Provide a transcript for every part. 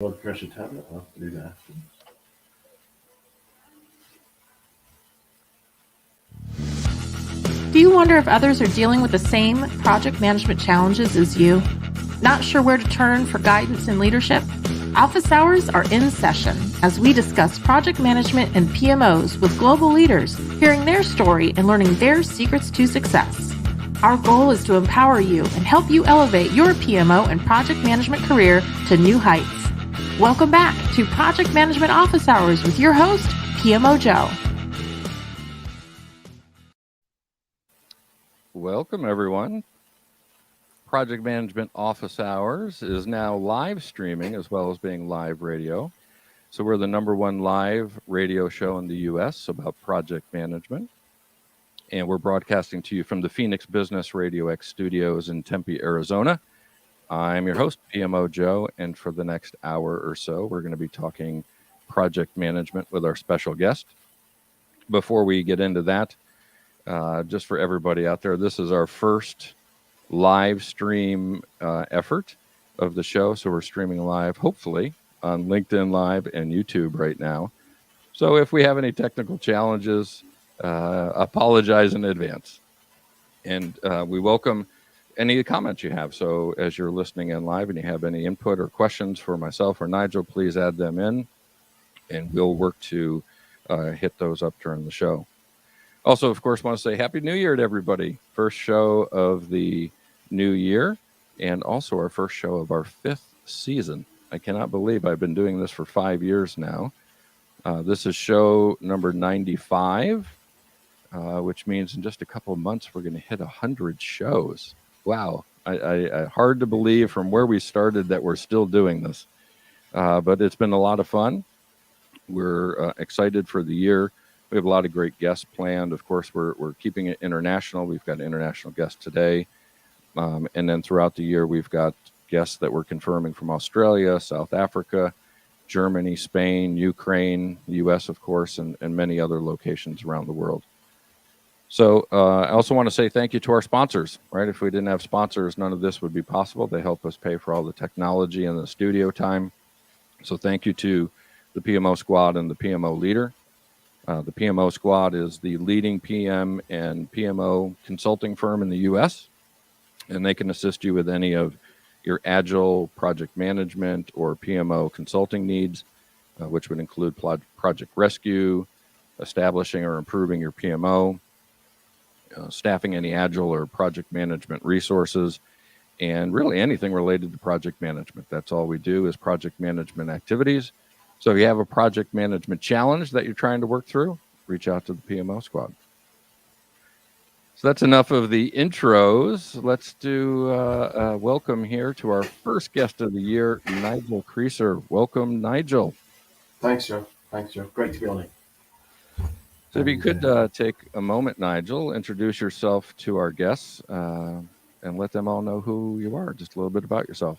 Blood pressure tablet. I'll have to do that afterwards. Do you wonder if others are dealing with the same project management challenges as you? Not sure where to turn for guidance and leadership? Office hours are in session as we discuss project management and PMOs with global leaders, hearing their story and learning their secrets to success. Our goal is to empower you and help you elevate your PMO and project management career to new heights. Welcome back to Project Management Office Hours with your host, PMO Joe. Welcome, everyone. Project Management Office Hours is now live streaming as well as being live radio. So we're the #1 live radio show in the U.S. about project management. And we're broadcasting to you from the Phoenix Business Radio X studios in Tempe, Arizona. I'm your host, PMO Joe, and for the next hour or so, we're going to be talking project management with our special guest. Before we get into that, just for everybody out there, this is our first live stream effort of the show. So we're streaming live, hopefully, on LinkedIn Live and YouTube right now. So if we have any technical challenges, apologize in advance. And we welcome any comments you have. So as you're listening in live and you have any input or questions for myself or Nigel, please add them in, and we'll work to hit those up during the show. Also, of course, want to say Happy New Year to everybody. First show of the new year, and also our first show of our 5th season. I cannot believe I've been doing this for 5 years now. This is show number 95, which means in just a couple of months, we're going to hit 100 shows. Wow. I hard to believe from where we started that we're still doing this. But it's been a lot of fun. We're excited for the year. We have a lot of great guests planned. Of course, we're keeping it international. We've got an international guest today. And then throughout the year, we've got guests that we're confirming from Australia, South Africa, Germany, Spain, Ukraine, the U.S., of course, and many other locations around the world. So I also want to say thank you to our sponsors, right? If we didn't have sponsors, none of this would be possible. They help us pay for all the technology and the studio time. So thank you to the PMO Squad and the PMO Leader. The PMO Squad is the leading PM and PMO consulting firm in the U.S., and they can assist you with any of your agile project management or PMO consulting needs, which would include project rescue, establishing or improving your PMO, staffing any agile or project management resources, and really anything related to project management. That's all we do is project management activities. So if you have a project management challenge that you're trying to work through, reach out to the PMO Squad. So that's enough of the intros. Let's do welcome here to our first guest of the year, Nigel Creaser. Welcome, Nigel. Thanks, Joe. Great to be on it. So if you could take a moment, Nigel, introduce yourself to our guests and let them all know who you are. Just a little bit about yourself.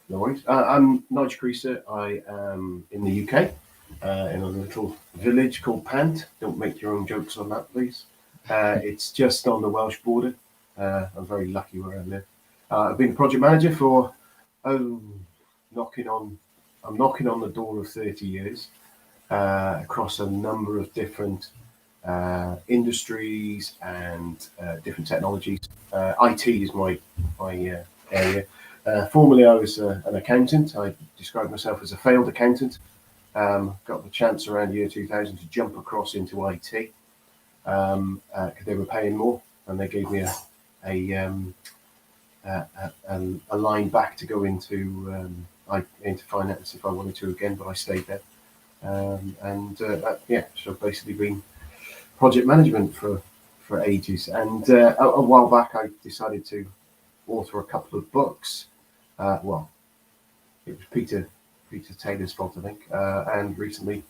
No worries. I'm Nigel Creaser. I am in the UK, in a little village called Pant. Don't make your own jokes on that, please. It's just on the Welsh border. I'm very lucky where I live. I've been a project manager for, knocking on the door of 30 years, across a number of different industries and different technologies. IT is my area. Formerly, I was an accountant. I described myself as a failed accountant. Got the chance around year 2000 to jump across into IT. They were paying more, and they gave me a line back to go into finance if I wanted to again, but I stayed there. So basically been project management for ages. And a while back, I decided to author a couple of books. It was Peter Taylor's fault, I think, and recently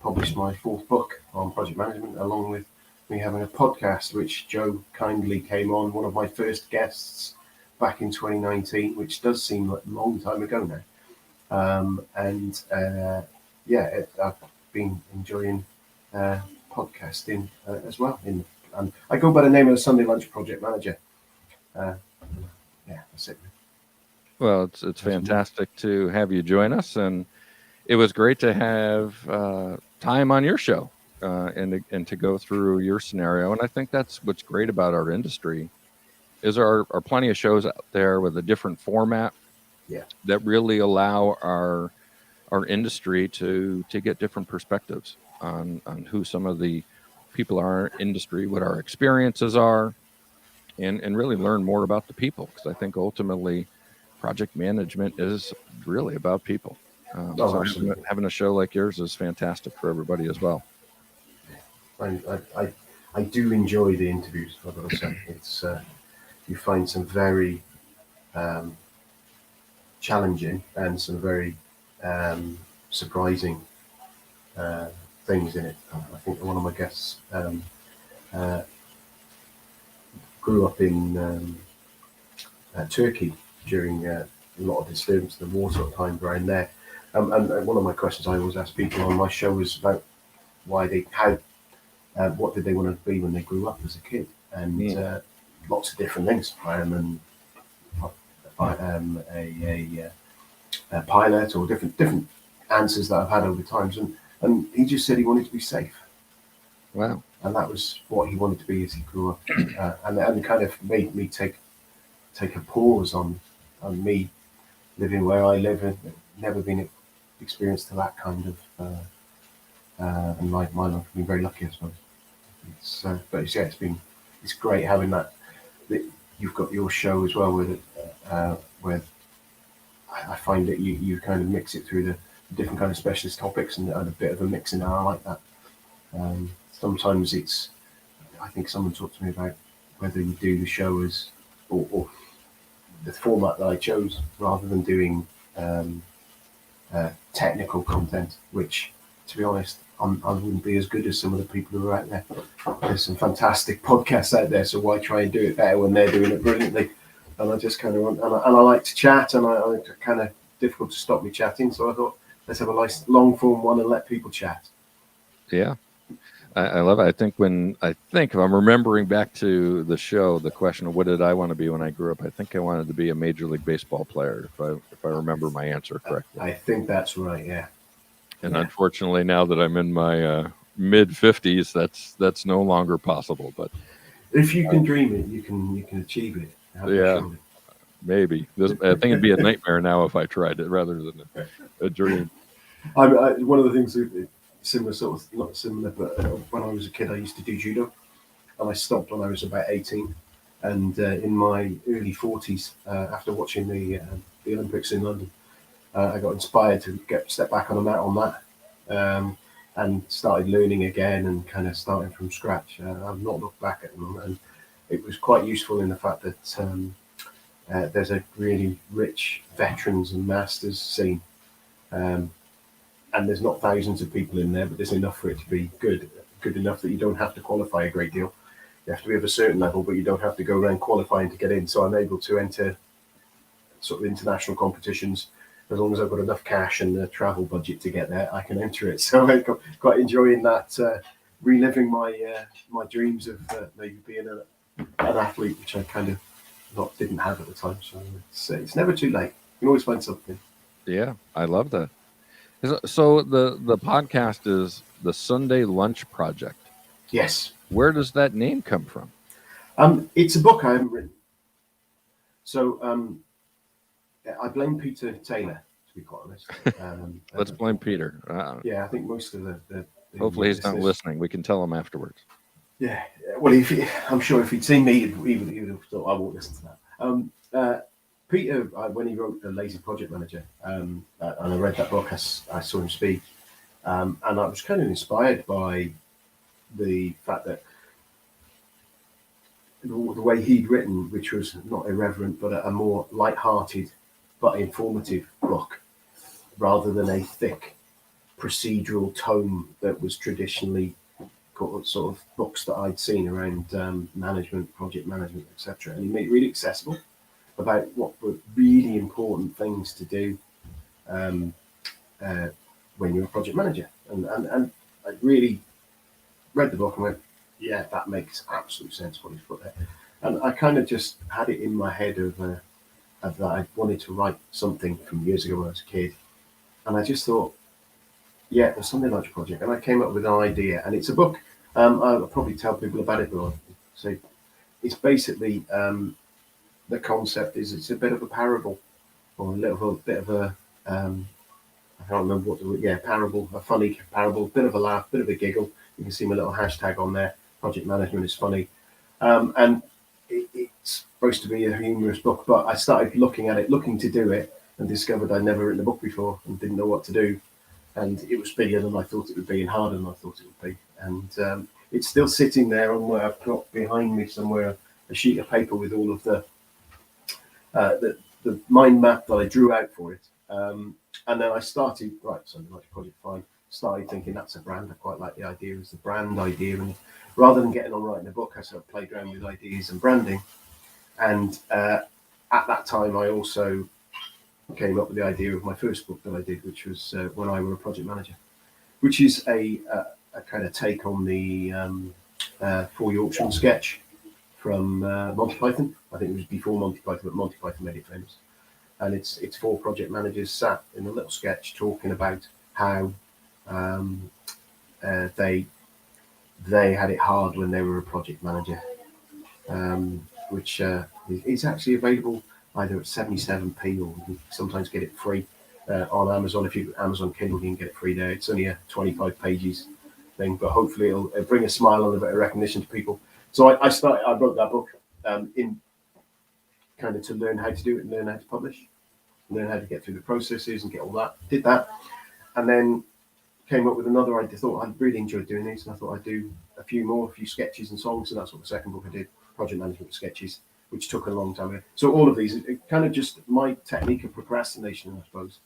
published my 4th book on project management, along with me having a podcast, which Joe kindly came on, one of my first guests back in 2019, which does seem like a long time ago now. I've been enjoying podcasting as well. I go by the name of the Sunday Lunch Project Manager. That's it. Well, it's fantastic to have you join us, and it was great to have time on your show and to go through your scenario. And I think that's what's great about our industry is there are plenty of shows out there with a different format that really allow our industry to get different perspectives on who some of the people are in our industry, what our experiences are, and really learn more about the people, because I think ultimately project management is really about people. So having a show like yours is fantastic for everybody as well. I do enjoy the interviews. I've got to say, it's you find some very challenging and some very surprising things in it. I think one of my guests grew up in Turkey during a lot of disturbance in the war sort of time around there. And one of my questions I always ask people on my show is about what did they want to be when they grew up as a kid, and lots of different things. Fireman, a pilot, or different answers that I've had over times, and he just said he wanted to be safe. Wow. And that was what he wanted to be as he grew up, and kind of made me take a pause on me living where I live, and never been experienced to that kind of and my life. I've been very lucky, I suppose. It's great having that you've got your show as well with it, where I find that you kind of mix it through the different kind of specialist topics and a bit of a mix in there. I like that. Sometimes I think someone talked to me about whether you do the show as or the format that I chose, rather than doing technical content, which, to be honest, I wouldn't be as good as some of the people who are out there. There's some fantastic podcasts out there, so why try and do it better when they're doing it brilliantly? And I just kind of and I like to chat, and I kind of difficult to stop me chatting. So I thought, let's have a nice long form one and let people chat. Yeah. I love it. I think if I'm remembering back to the show, the question of what did I want to be when I grew up, I think I wanted to be a Major League Baseball player, if I remember my answer correctly. I think that's right, yeah. And unfortunately, now that I'm in my mid-50s, that's no longer possible. But if you can dream it, you can achieve it. Surely. Maybe. I think it'd be a nightmare now if I tried it rather than a dream. One of the things similar, sort of not similar, but when I was a kid, I used to do judo, and I stopped when I was about 18. And in my early 40s, after watching the Olympics in London, I got inspired to step back on the mat on that, and started learning again and kind of starting from scratch. I've not looked back at them, and it was quite useful in the fact that there's a really rich veterans and masters scene. And there's not thousands of people in there, but there's enough for it to be good enough that you don't have to qualify a great deal. You have to be of a certain level, but you don't have to go around qualifying to get in. So I'm able to enter sort of international competitions. As long as I've got enough cash and the travel budget to get there, I can enter it. So I'm quite enjoying that, reliving my dreams of maybe being an athlete, which I kind of didn't have at the time. So it's never too late. You can always find something. Yeah, I love that. So the podcast is the Sunday Lunch Project. Yes. Where does that name come from? It's a book I haven't written. So I blame Peter Taylor, to be quite honest. Let's blame Peter. Yeah, I think most of the hopefully he's not listening. We can tell him afterwards. Yeah. Well, I'm sure if he'd seen me, he would have thought I won't listen to that. Peter, when he wrote The Lazy Project Manager, and I read that book, I saw him speak, and I was kind of inspired by the fact that the way he'd written, which was not irreverent, but a more light-hearted but informative book, rather than a thick procedural tome that was traditionally sort of books that I'd seen around management, project management, etc. And he made it really accessible about what were really important things to do when you're a project manager. And I really read the book and went, yeah, that makes absolute sense what he's put there. And I kind of just had it in my head of that I wanted to write something from years ago when I was a kid. And I just thought, yeah, the Sunday Lunch Project. And I came up with an idea, and it's a book. I'll probably tell people about it, but I'll say it's basically the concept is it's a bit of a parable, or a little bit of a I can't remember what parable, a funny parable, bit of a laugh, bit of a giggle. You can see my little hashtag on there. Project management is funny, and it's supposed to be a humorous book. But I started looking at it, looking to do it, and discovered I'd never written a book before and didn't know what to do. And it was bigger than I thought it would be, and harder than I thought it would be. And it's still sitting there on where I've got behind me somewhere a sheet of paper with all of the mind map that I drew out for it. And then I started, right, so the Project Fine, started thinking that's a brand. I quite like the idea as the brand idea. And rather than getting on writing a book, I sort of played around with ideas and branding. And at that time, I also came up with the idea of my first book that I did, which was When I Were a Project Manager, which is a kind of take on the For Yorkshire sketch from Monty Python. I think it was before Monty Python, but Monty Python made it famous. And it's 4 project managers sat in a little sketch talking about how they had it hard when they were a project manager, which is actually available either at 77p or you can sometimes get it free on Amazon. If you Amazon Kindle, you can get it free there. It's only a 25 pages thing, but hopefully it'll bring a smile and a bit of recognition to people. So I wrote that book in kind of to learn how to do it and learn how to publish, learn how to get through the processes and get all that. Did that, and then came up with another idea. Thought I really enjoyed doing these, and I thought I'd do a few sketches and songs. So that's what the second book I did, project management sketches, which took a long time. So all of these, it kind of just my technique of procrastination, I suppose,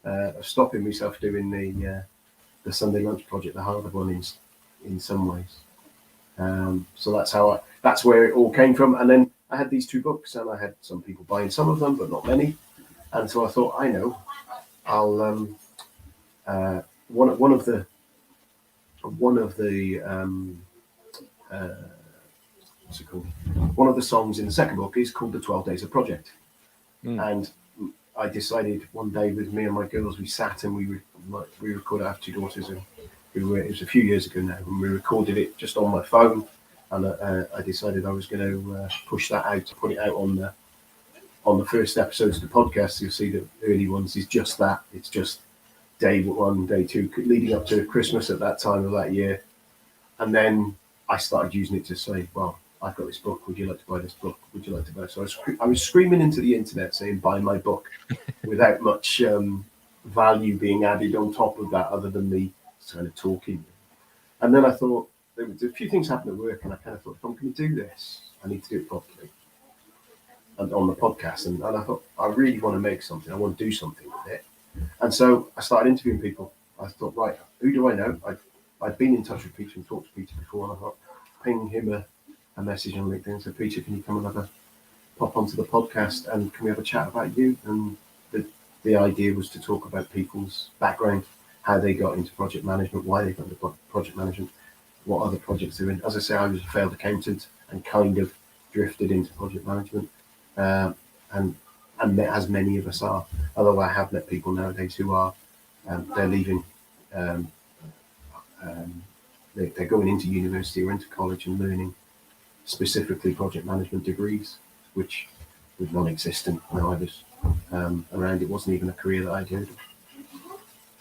of stopping myself doing the Sunday Lunch Project, the harder one in some ways. So that's where it all came from. And then I had these 2 books, and I had some people buying some of them, but not many. And so I thought, I know, I'll one of the what's it called? One of the songs in the second book is called The 12 Days of Project. And I decided one day with me and my girls, we sat and we recorded. I have 2 daughters, and it was a few years ago now, and we recorded it just on my phone. And I decided I was going to push that out, put it out on the first episodes of the podcast. You'll see the early ones is just that. It's just day 1, day 2, leading up to Christmas at that time of that year. And then I started using it to say, well, I've got this book. Would you like to buy this book? Would you like to buy it? So I was screaming into the internet saying, buy my book, without much value being added on top of that, other than me kind of talking. And then I thought, there was a few things happened at work, and I kind of thought, if I'm going to do this, I need to do it properly. And on the podcast, and I thought, I really want to make something. I want to do something with it. And so I started interviewing people. I thought, right, who do I know? I'd been in touch with Peter and talked to Peter before, and I thought, ping him a message on LinkedIn. So, Peter, can you come and pop onto the podcast, and can we have a chat about you? And the idea was to talk about people's background, how they got into project management, why they got into project management, what other projects they're in. As I say, I was a failed accountant and kind of drifted into project management, and as many of us are. Although I have met people nowadays who are they're leaving, they're going into university or into college and learning specifically project management degrees, which was non-existent when I was around. It wasn't even a career that I did.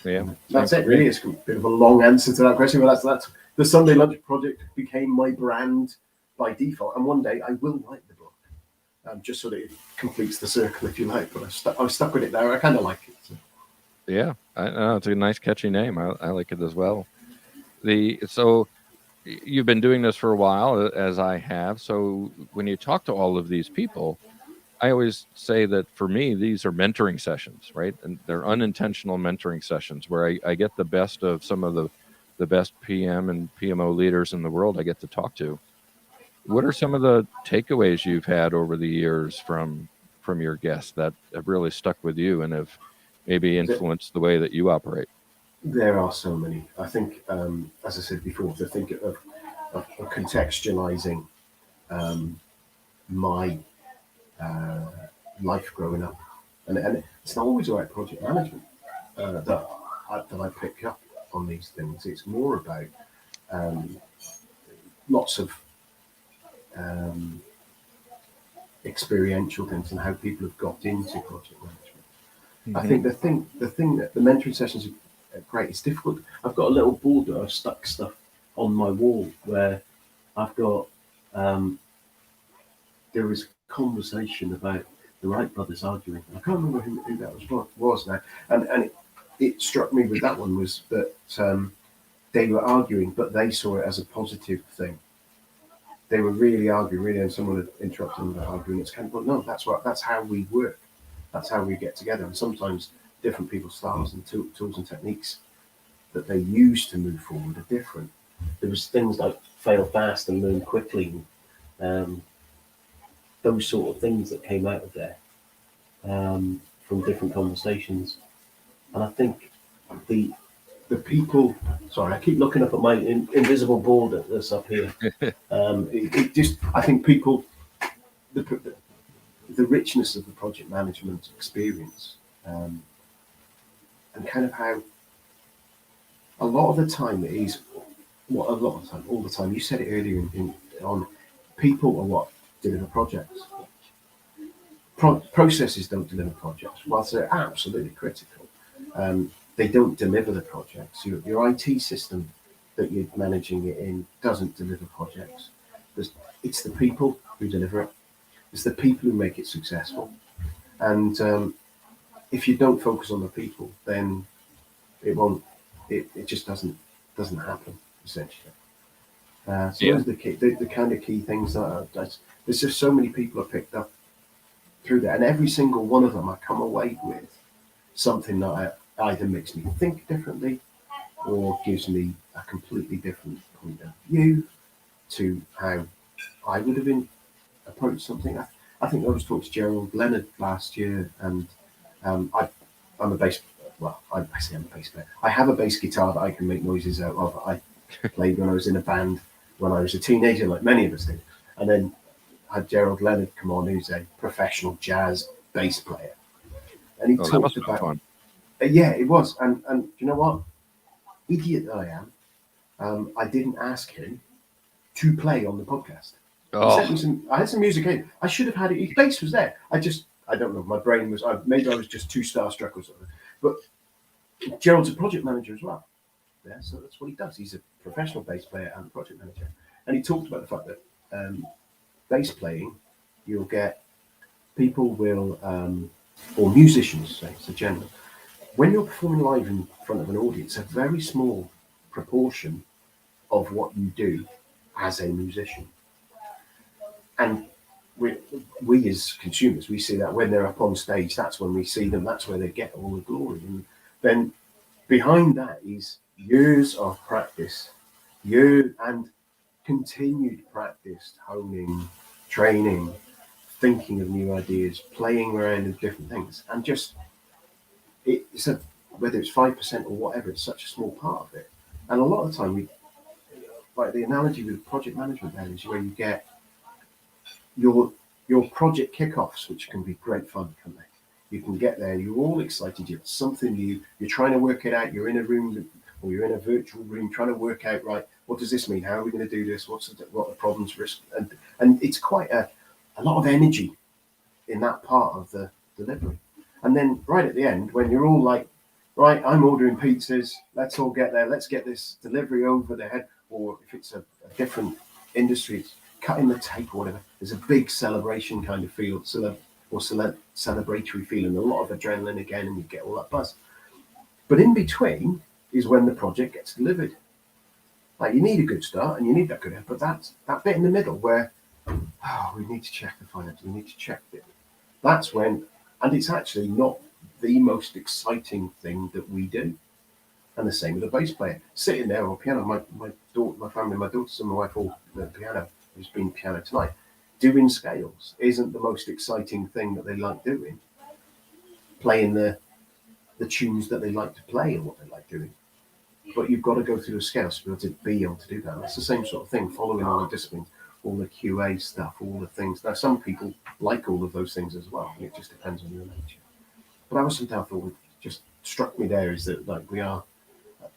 Yeah, that's it. Really, it's a bit of a long answer to that question, but that's the Sunday Lunch Project became my brand by default. And one day I will write the book, just so that it completes the circle, if you like. But I was stuck with it there. I kind of like it. So. Yeah, I know, it's a nice, catchy name. I like it as well. So you've been doing this for a while, as I have. So when you talk to all of these people, I always say that for me, these are mentoring sessions, right? And they're unintentional mentoring sessions where I get the best of some of the best PM and PMO leaders in the world I get to talk to. What are some of the takeaways you've had over the years from your guests that have really stuck with you and have maybe influenced the way that you operate? There are so many. I think, as I said before, to think of contextualizing my life growing up, and it's not always about project management that I pick up on these things. It's more about um, lots of um, experiential things and how people have got into project management. I think the thing that the mentoring sessions are great. It's difficult. I've got a little board that I've stuck stuff on my wall where I've got. There was conversation about the Wright brothers arguing. I can't remember who that was now, and it struck me with that one was that they were arguing, but they saw it as a positive thing. They were really arguing, really, and someone had interrupted them about arguing. It's kind of, well, no, that's how we work. That's how we get together. And sometimes different people's styles and tools and techniques that they use to move forward are different. There was things like fail fast and learn quickly, those sort of things that came out of there from different conversations. And I think the people. Sorry, I keep looking up at my invisible board that's up here. It just, I think people, the richness of the project management experience, and kind of how a lot of the time it is, well, a lot of the time, all the time. You said it earlier on people are what deliver projects. Processes don't deliver projects, whilst they're absolutely critical. They don't deliver the projects. Your IT system that you're managing it in doesn't deliver projects. It's the people who deliver it. It's the people who make it successful. And if you don't focus on the people, then it won't. It just doesn't happen essentially. So those are the kind of key things that there's just so many people I picked up through that, and every single one of them I come away with something that either makes me think differently or gives me a completely different point of view to how I would have approached something. I think I was talking to Gerald Leonard last year, and I'm a bass. Well, I say I'm a bass player. I have a bass guitar that I can make noises out of. I played when I was in a band when I was a teenager, like many of us did, and then had Gerald Leonard come on, who's a professional jazz bass player, and he talked about fun. Yeah, it was, and you know what, idiot that I am, I didn't ask him to play on the podcast. He sent me some. I had some music in. I should have had it. His bass was there. I don't know. My brain was. Maybe I was just too starstruck or something. But Gerald's a project manager as well. Yeah, so that's what he does. He's a professional bass player and project manager. And he talked about the fact that bass playing, you'll get people will, or musicians, say, so general. When you're performing live in front of an audience, a very small proportion of what you do as a musician. And we as consumers, we see that when they're up on stage, that's when we see them, that's where they get all the glory. And then behind that is years of practice, and continued practice, honing, training, thinking of new ideas, playing around with different things. And just, whether it's 5% or whatever, it's such a small part of it. And a lot of the time, like the analogy with project management then is where you get your project kickoffs, which can be great fun, can't they? You can get there, you're all excited, you've got something new, you're trying to work it out, you're in a room or you're in a virtual room trying to work out, right, what does this mean? How are we going to do this? What are the problems, risk? And it's quite a lot of energy in that part of the delivery. And then right at the end, when you're all like, right, I'm ordering pizzas, let's all get there, let's get this delivery over the head, or if it's a different industry, it's cutting the tape or whatever, there's a big celebration kind of feel, celebratory feeling, a lot of adrenaline again, and you get all that buzz. But in between is when the project gets delivered. Like, you need a good start and you need that good end, but that's that bit in the middle where, we need to check the finance, we need to check it. That's when, and it's actually not the most exciting thing that we do. And the same with a bass player. Sitting there on piano, my daughter, my family, my daughters and my wife all the piano, who's been piano tonight, doing scales isn't the most exciting thing that they like doing. Playing the tunes that they like to play and what they like doing. But you've got to go through the scales to be able to do that. And that's the same sort of thing, following all the disciplines. all the QA stuff, all the things. Now, some people like all of those things as well. It just depends on your nature. But that was something I thought just struck me there, is that like we are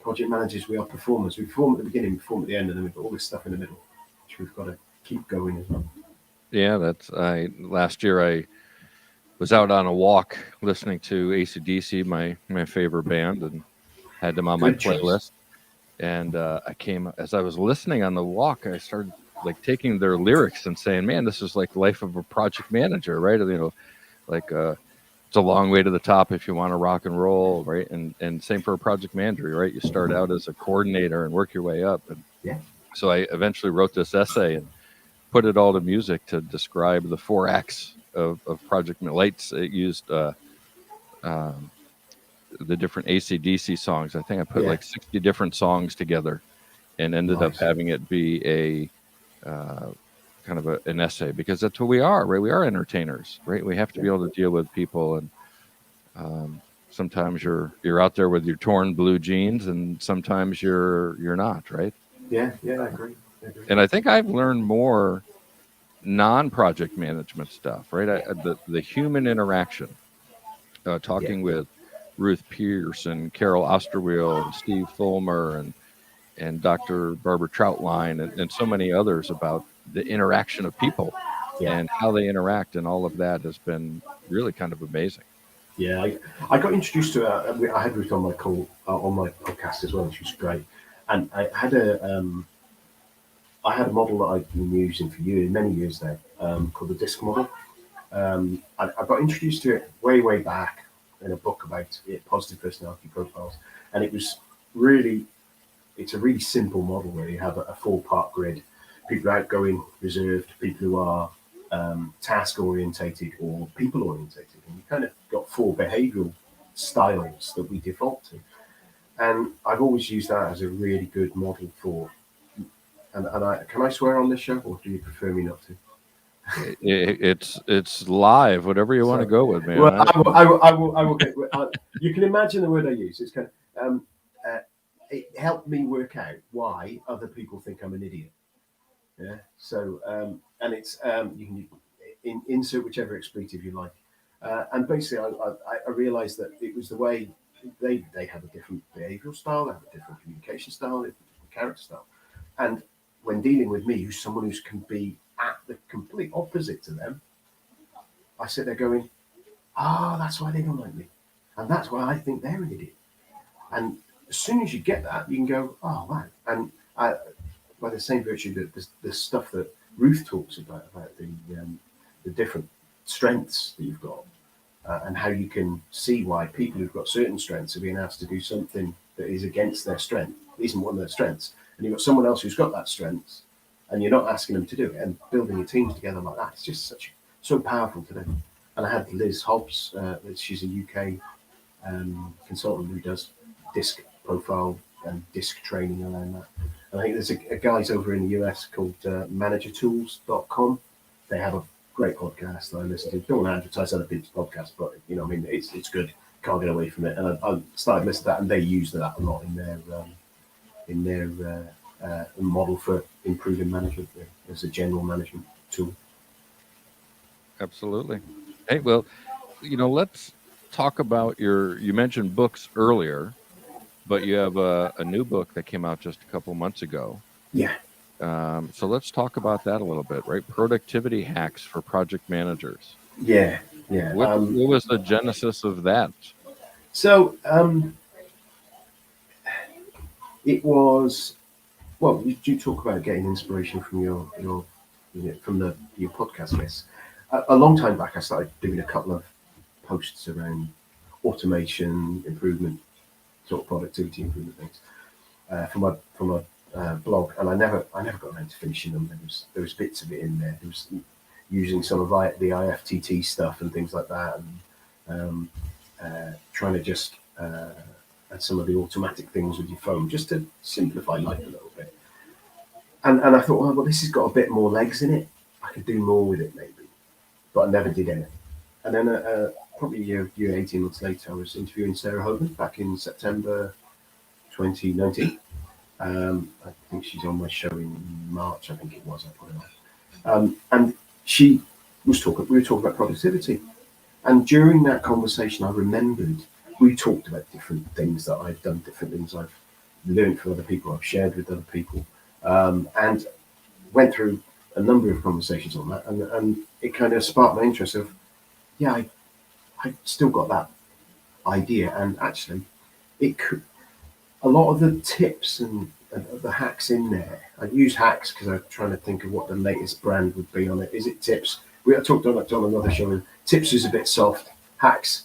project managers, we are performers. We perform at the beginning, we perform at the end, and then we've got all this stuff in the middle, which we've got to keep going as well. Yeah, last year I was out on a walk listening to AC/DC, my favorite band, and had them on my playlist. And as I was listening on the walk, I started like taking their lyrics and saying, man, this is like the life of a project manager, right? Like it's a long way to the top if you want to rock and roll, right? And same for a project manager, right? You start out as a coordinator and work your way up. And so I eventually wrote this essay and put it all to music to describe the 4 acts of project lights. It used the different AC/DC songs. I think I put like 60 different songs together and ended up having it be a kind of an essay, because that's who we are, right? We are entertainers, right? We have to be able to deal with people, and sometimes you're out there with your torn blue jeans, and sometimes you're not, right? Yeah, I agree. And I think I've learned more non-project management stuff, right? The human interaction, talking with Ruth Pierce and Carol Osterweel and Steve Fulmer and Dr. Barbara Troutline and so many others about the interaction of people and how they interact, and all of that has been really kind of amazing. Yeah, I got introduced to I had Ruth on my podcast as well, which was great. And I had a model that I've been using for many years now, called the DISC model. I got introduced to it way back in a book about positive personality profiles, and it's a really simple model where you have a 4-part grid: people are outgoing, reserved, people who are task orientated or people orientated, and you kind of got 4 behavioral styles that we default to. And I've always used that as a really good model for. And can I swear on this show, or do you prefer me not to? It's live. Whatever you want to go with, man. Well, I will get. You can imagine the word I use. It's kind of. It helped me work out why other people think I'm an idiot. Yeah. So and it's you can insert whichever expletive you like. And basically, I realised that it was the way they have a different behavioural style, they have a different communication style, a different character style, and when dealing with me, who's someone who can be at the complete opposite to them, I sit there going, that's why they don't like me. And that's why I think they're an idiot. And as soon as you get that, you can go, oh, wow. And by the same virtue, the stuff that Ruth talks about the different strengths that you've got, and how you can see why people who've got certain strengths are being asked to do something that is against their strength, isn't one of their strengths. And you've got someone else who's got that strength, and you're not asking them to do it, and building your teams together like that. It's just so powerful to do. And I had Liz Hobbs, she's a UK consultant who does DISC profile and DISC training around that. And I think there's a guys over in the US called managertools.com. They have a great podcast that I listen to. Don't want to advertise other people's podcasts, but it's good. Can't get away from it. And I started listening to that, and they use that a lot in their model for improving management as a general management tool. Absolutely. Hey, well, let's talk about you mentioned books earlier, but you have a new book that came out just a couple months ago. Yeah. So let's talk about that a little bit, right? Productivity hacks for project managers. Yeah. What was the genesis of that? So it was. Well, you talk about getting inspiration from your podcast list. A long time back, I started doing a couple of posts around automation improvement, sort of productivity improvement things from a blog, and I never got around to finishing them. There was bits of it in there. There was using some of the IFTT stuff and things like that, and trying to just add some of the automatic things with your phone just to simplify life a little bit. And I thought, well, this has got a bit more legs in it. I could do more with it maybe, but I never did anything. And then probably a year, 18 months later, I was interviewing Sarah Hogan back in September 2019. I think she's on my show in March, I think it was. I put it on. And she was we were talking about productivity. And during that conversation, I remembered we talked about different things that I've done, different things I've learned from other people, I've shared with other people, and went through a number of conversations on that. And it kind of sparked my interest of, yeah, I still got that idea. And actually, it could, a lot of the tips and the hacks in there, I use hacks because I'm trying to think of what the latest brand would be on it. Is it tips? We talked on another show, and tips is a bit soft. Hacks,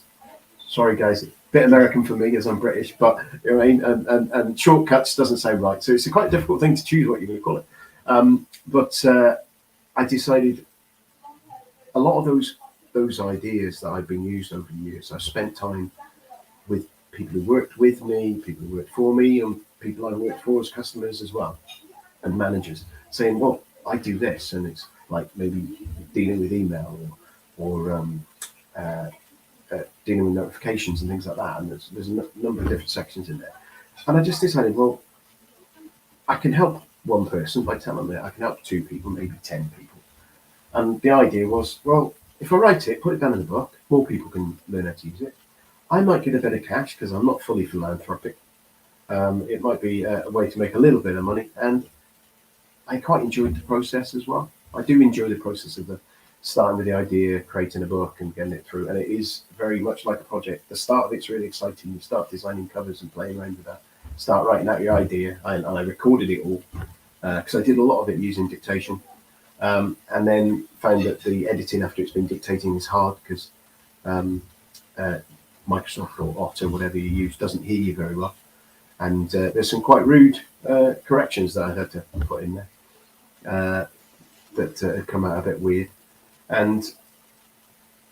sorry guys, a bit American for me as I'm British, but you know what I mean, and shortcuts doesn't sound right. So it's a quite difficult thing to choose what you're going to call it. But I decided a lot of those ideas that I've been used over the years, I've spent time with people who worked with me, people who worked for me, and people I worked for as customers as well, and managers, saying, well, I do this, and it's like maybe dealing with email or dealing with notifications and things like that, and there's a number of different sections in there. And I just decided, well, I can help one person by telling them that I can help 2 people, maybe 10 people. And the idea was, well, if I write it, put it down in the book, more people can learn how to use it. I might get a bit of cash because I'm not fully philanthropic. It might be a way to make a little bit of money, and I quite enjoyed the process as well. I do enjoy the process of starting with the idea, creating a book and getting it through, and it is very much like a project. The start of it's really exciting. You start designing covers and playing around with that, start writing out your idea, and I recorded it all because I did a lot of it using dictation, and then found that the editing after it's been dictating is hard because Microsoft or Otter, whatever you use, doesn't hear you very well. And there's some quite rude corrections that I had to put in there that had come out a bit weird. And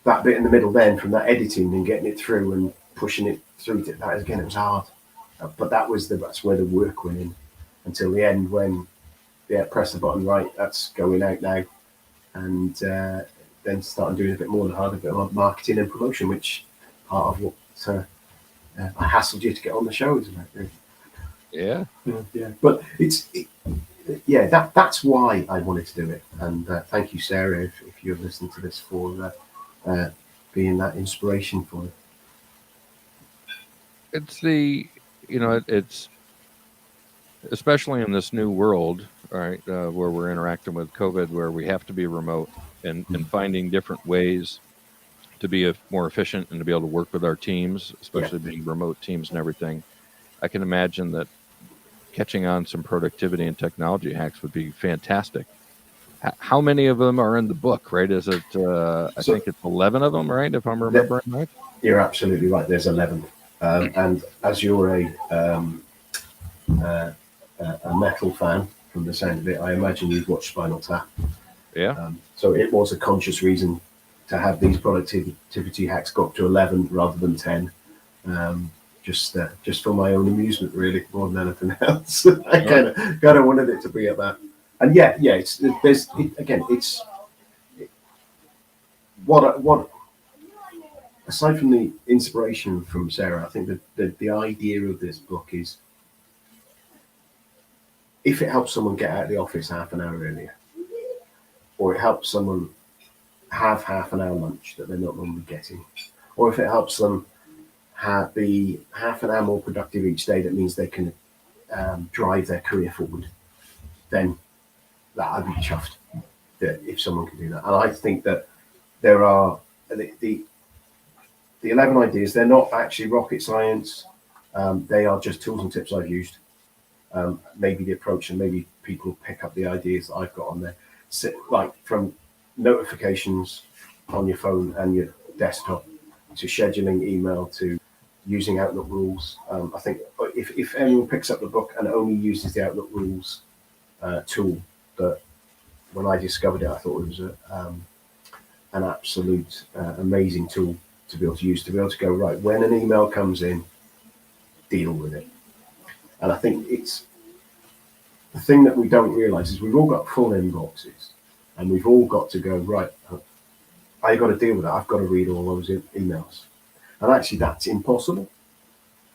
that bit in the middle then, from that editing and getting it through and pushing it through, that again, it was hard. But that's where the work went in until the end when, press the button, right, that's going out now. And then started doing a bit more of the hard, a bit of marketing and promotion, which part of what I hassled you to get on the show, isn't it? Yeah. But that's why I wanted to do it. And thank you, Sarah, if you're listening to this, for being that inspiration for it. It's it's especially in this new world, right, where we're interacting with COVID, where we have to be remote and finding different ways to be more efficient and to be able to work with our teams, especially being remote teams and everything. I can imagine that catching on some productivity and technology hacks would be fantastic. How many of them are in the book, right? Is it, I think it's 11 of them, right? If I'm remembering right? You're absolutely right. There's 11. And as you're a metal fan, from the sound of it, I imagine you've watched Spinal Tap. Yeah. So it was a conscious reason to have these productivity hacks go up to 11 rather than 10. Just for my own amusement, really, more than anything else. I kind of wanted it to be at that. And it's what aside from the inspiration from Sarah, I think that the idea of this book is, if it helps someone get out of the office half an hour earlier, or it helps someone have half an hour lunch that they're not normally getting, or if it helps them be half an hour more productive each day, that means they can drive their career forward, then that I'd be chuffed that if someone can do that. And I think that there are the 11 ideas. They're not actually rocket science. They are just tools and tips I've used. Maybe the approach, and maybe people pick up the ideas that I've got on there. So, like from notifications on your phone and your desktop, to scheduling email, to using Outlook rules. I think if anyone picks up the book and only uses the Outlook rules tool, that when I discovered it, I thought it was an absolute amazing tool to be able to use, to be able to go, right, when an email comes in, deal with it. And I think it's the thing that we don't realize is we've all got full inboxes, and we've all got to go, right, I got to deal with that. I've got to read all those emails. And actually that's impossible.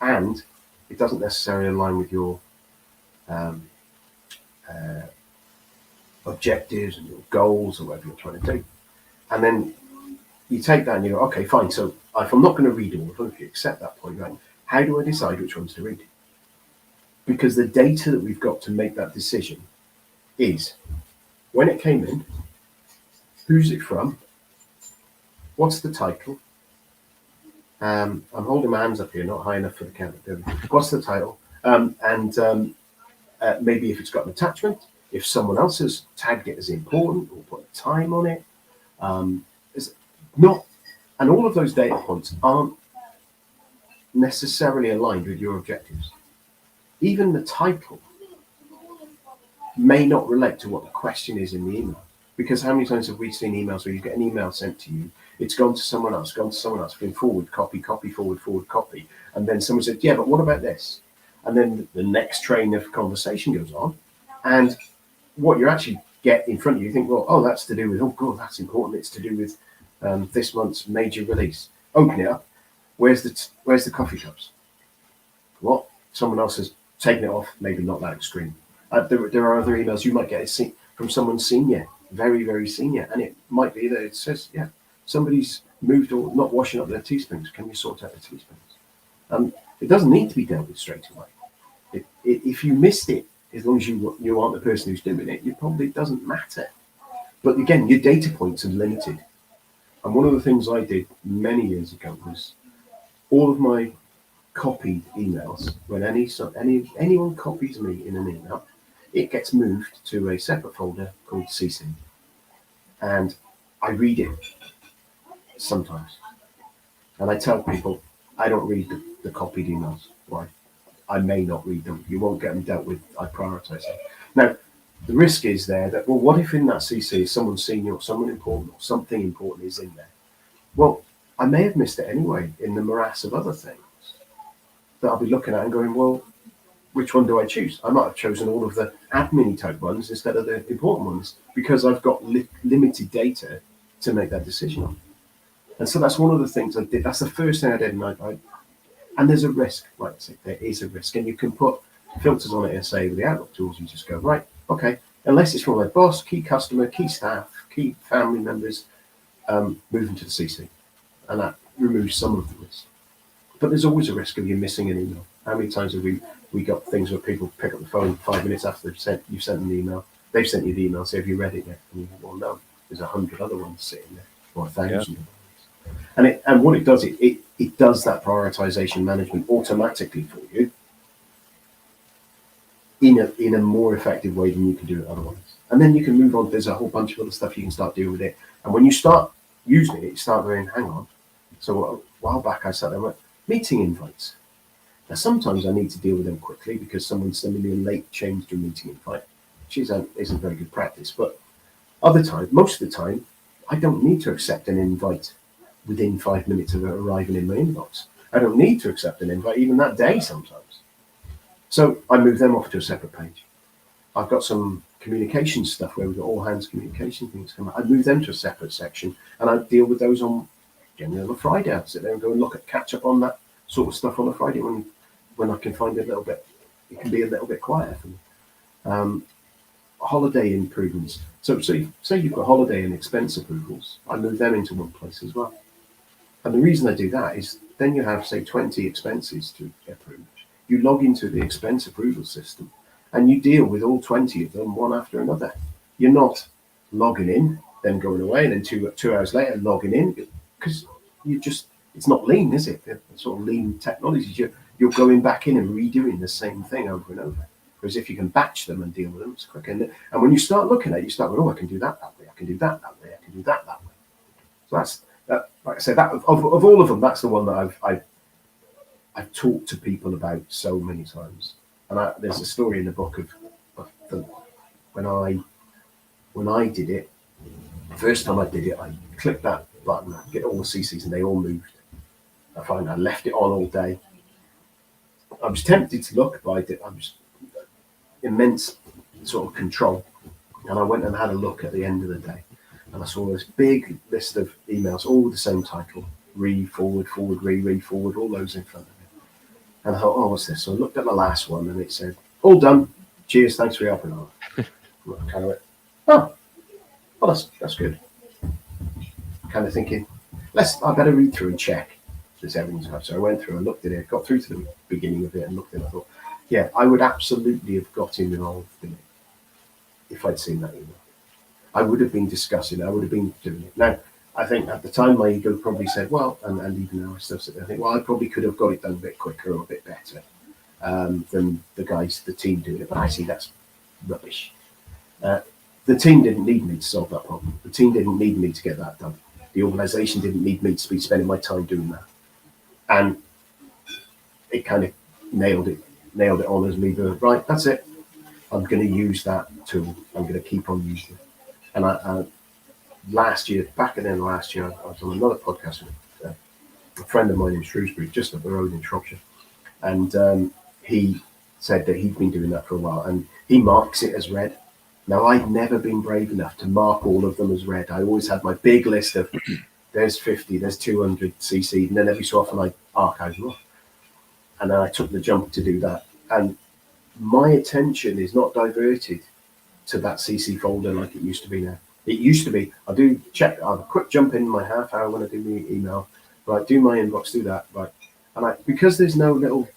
And it doesn't necessarily align with your objectives and your goals or whatever you're trying to do. And then you take that and you go, okay, fine. So if I'm not going to read all of them, if you accept that point, right, how do I decide which ones to read? Because the data that we've got to make that decision is when it came in, who's it from, what's the title. I'm holding my hands up here, not high enough for the camera. What's the title? Maybe if it's got an attachment, if someone else has tagged it as important or put a time on it. It's not, and all of those data points aren't necessarily aligned with your objectives. Even the title may not relate to what the question is in the email. Because how many times have we seen emails where you get an email sent to you, it's gone to someone else, been forward, copy, forward, copy. And then someone said, yeah, but what about this? And then the next train of conversation goes on. And what you actually get in front of you, you think, well, oh, that's to do with, oh, God, that's important. It's to do with this month's major release. Open it up. Where's the coffee cups? What? Someone else has taken it off. Maybe not that extreme. There are other emails you might get from someone senior, very, very senior. And it might be that it says, yeah, somebody's moved or not washing up their teaspoons. Can you sort out the teaspoons? It doesn't need to be dealt with straight away. If you missed it, as long as you aren't the person who's doing it, it probably doesn't matter. But again, your data points are limited. And one of the things I did many years ago was all of my copied emails, when anyone copies me in an email, it gets moved to a separate folder called CC. And I read it sometimes. And I tell people, I don't read the copied emails. Why? I may not read them. You won't get them dealt with. I prioritize them. Now, the risk is there that, well, what if in that CC someone senior or someone important or something important is in there? Well, I may have missed it anyway in the morass of other things that I'll be looking at and going, well, which one do I choose? I might have chosen all of the admin type ones instead of the important ones because I've got limited data to make that decision on. And so that's one of the things I did. That's the first thing I did. And there's a risk, like I say, there is a risk. And you can put filters on it and say with the Outlook tools, you just go, right, okay, unless it's from my boss, key customer, key staff, key family members, moving to the CC. And that removes some of the risk. But there's always a risk of you missing an email. How many times have we got things where people pick up the phone 5 minutes after you've sent them the email, they've sent you the email, say, have you read it yet? And you go, well, no, there's 100 other ones sitting there, or 1,000. Yeah. And what it does, it does that prioritization management automatically for you in a more effective way than you can do it otherwise. And then you can move on. There's a whole bunch of other stuff you can start doing with it. And when you start using it, you start going, hang on. So a while back, I sat there and went, meeting invites. Now, sometimes I need to deal with them quickly because someone's sending me a late change to a meeting invite, which isn't very good practice. But other times, most of the time, I don't need to accept an invite within 5 minutes of it arriving in my inbox. I don't need to accept an invite even that day sometimes. So I move them off to a separate page. I've got some communication stuff where we've got all hands communication things come out. I move them to a separate section and I deal with those generally on a Friday. I sit there and go and catch up on that sort of stuff on a Friday when I can find it can be a little bit quieter for me. Holiday improvements. So say you've got holiday and expense approvals, I move them into one place as well. And the reason I do that is then you have, say, 20 expenses to approve. You log into the expense approval system and you deal with all 20 of them one after another. You're not logging in, then going away, and then two hours later logging in, because it's not lean, is it? The sort of lean technologies. You're going back in and redoing the same thing over and over. Whereas if you can batch them and deal with them, it's quick. And when you start looking at it, you start going, oh, I can do that way, I can do that way, I can do that way. So that's that. Like I said, that of all of them, that's the one that I've talked to people about so many times. And there's a story in the book of when I did it. The first time I did it, I clicked that button, get all the CCs, and they all moved. I find I left it on all day. I was tempted to look, but I was immense sort of control, and I went and had a look at the end of the day, and I saw this big list of emails, all with the same title: read forward, read forward, all those in front of me. And I thought, oh, what's this? So I looked at the last one, and it said, all done. Cheers, thanks for your help. And I kind of went, oh, well, that's good. Kind of thinking, I better read through and check this everything's right. So I went through and looked at it, got through to the beginning of it and looked at it. I thought, yeah, I would absolutely have got involved in it if I'd seen that email. I would have been discussing it. I would have been doing it. Now, I think at the time my ego probably said, well, and even now I still sit there, I think, well, I probably could have got it done a bit quicker or a bit better than the team doing it. But I see that's rubbish. The team didn't need me to solve that problem. The team didn't need me to get that done. The organisation didn't need me to be spending my time doing that. And it kind of nailed it on as me going, right, that's it. I'm going to use that tool. I'm going to keep on using it. And I back in the last year, I was on another podcast with a friend of mine in Shrewsbury, just up the road in Shropshire. And he said that he'd been doing that for a while, and he marks it as read. Now, I'd never been brave enough to mark all of them as read. I always had my big list of there's 50, there's 200 CC, and then every so often I archive them off. And then I took the jump to do that. And my attention is not diverted to that CC folder like it used to be now. It used to be, I'll have a quick jump in my half hour when I do my email, right, do my inbox, do that, right. And because there's no little